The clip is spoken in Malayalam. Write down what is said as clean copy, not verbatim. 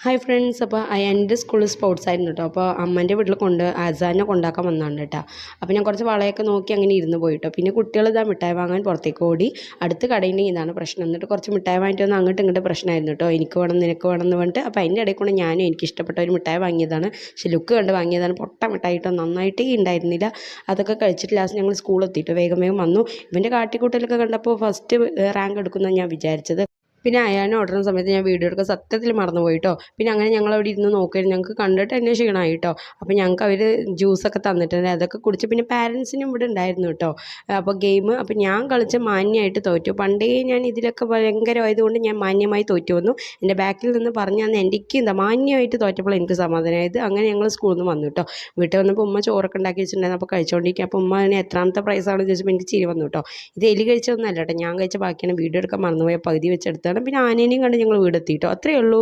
ഹായ് ഫ്രണ്ട്സ്, അപ്പോൾ എൻ്റെ സ്കൂളിൽ സ്പോർട്സ് ആയിരുന്നു കേട്ടോ. അപ്പോൾ അമ്മേൻ്റെ വീട്ടിൽ ആസാനെ കൊണ്ടാക്കാൻ വന്നതാണ് കേട്ടോ. അപ്പോൾ ഞാൻ കുറച്ച് വളയൊക്കെ നോക്കി അങ്ങനെ ഇരുന്ന് പോയിട്ടോ. പിന്നെ കുട്ടികൾ ഇതാ മിഠായി വാങ്ങാൻ പുറത്തേക്ക് ഓടി. അടുത്ത് കടയിൽ ഇതാണ് പ്രശ്നം. എന്നിട്ട് കുറച്ച് മിഠായി വാങ്ങിയിട്ട് വന്ന് അങ്ങോട്ട് ഇങ്ങോട്ട് പ്രശ്നമായിരുന്നു കേട്ടോ. എനിക്ക് വേണം നിനക്ക് വേണം എന്ന് പറഞ്ഞിട്ട്. അപ്പോൾ അതിൻ്റെ ഇടയിൽ കൂടെ ഞാനും എനിക്ക് ഇഷ്ടപ്പെട്ട ഒരു മിഠായി വാങ്ങിയതാണ്. പക്ഷേ ലുക്ക് കണ്ട് വാങ്ങിയതാണ്. പൊട്ട മിഠായിട്ടോ, നന്നായിട്ടേ ഉണ്ടായിരുന്നില്ല. അതൊക്കെ കഴിച്ചിട്ട് ലാസ്റ്റ് ഞങ്ങൾ സ്കൂളെത്തിയിട്ട് വേഗം വേഗം വന്നു. ഇവൻ്റെ കാട്ടിക്കൂട്ടലൊക്കെ കണ്ടപ്പോൾ ഫസ്റ്റ് റാങ്ക് എടുക്കുമെന്നാണ് ഞാൻ വിചാരിച്ചത്. പിന്നെ അയാളിനെ ഓടുന്ന സമയത്ത് ഞാൻ വീഡിയോ എടുക്കാൻ സത്യത്തിൽ മറന്നു പോയിട്ടോ. പിന്നെ അങ്ങനെ ഞങ്ങൾ അവിടെ ഇരുന്ന് നോക്കിയിരുന്നു. ഞങ്ങൾക്ക് കണ്ടിട്ട് തന്നെ ക്ഷീണമായി കേട്ടോ. അപ്പോൾ ഞങ്ങൾക്ക് അവർ ജ്യൂസൊക്കെ തന്നിട്ടുണ്ട്, അതൊക്കെ കുടിച്ച്. പിന്നെ പാരൻസിനും ഇവിടെ ഉണ്ടായിരുന്നു കേട്ടോ. അപ്പോൾ ഗെയിം അപ്പോൾ ഞാൻ കളിച്ച് മാന്യമായിട്ട് തോറ്റു. പണ്ടേ ഞാൻ ഇതിലൊക്കെ ഭയങ്കരമായതുകൊണ്ട് ഞാൻ മാന്യമായി തോറ്റു വന്നു. എൻ്റെ ബാക്കിൽ നിന്ന് പറഞ്ഞു തന്ന എനിക്ക് എന്താ മാന്യമായിട്ട് തോറ്റപ്പോൾ എനിക്ക് സമാധാനമായത്. അങ്ങനെ ഞങ്ങൾ സ്കൂളിൽ നിന്ന് വന്നു കേട്ടോ. വീട്ടിൽ വന്നപ്പോൾ ഉമ്മ ചോറൊക്കെ ഉണ്ടാക്കി വെച്ചിട്ടുണ്ടായിരുന്നു. അപ്പോൾ കഴിച്ചുകൊണ്ടിരിക്കുക. അപ്പോൾ ഉമ്മ അതിന് എത്രാമത്തെ പ്രൈസാണെന്ന് ചോദിച്ചപ്പോൾ എനിക്ക് ചിരി വന്നു കേട്ടോ. ഇത് എലി കഴിച്ചതൊന്നുമല്ല കേട്ടോ, ഞാൻ കഴിച്ച ബാക്കിയാണ്. വീഡിയോ എടുക്കാൻ മറന്നുപോയ പകുതി വെച്ചെടുത്താണ്. പിന്നെ ആനേനെയും കണ്ട് ഞങ്ങൾ വീടെത്തിയിട്ടോ. അത്രയേ ഉള്ളൂ.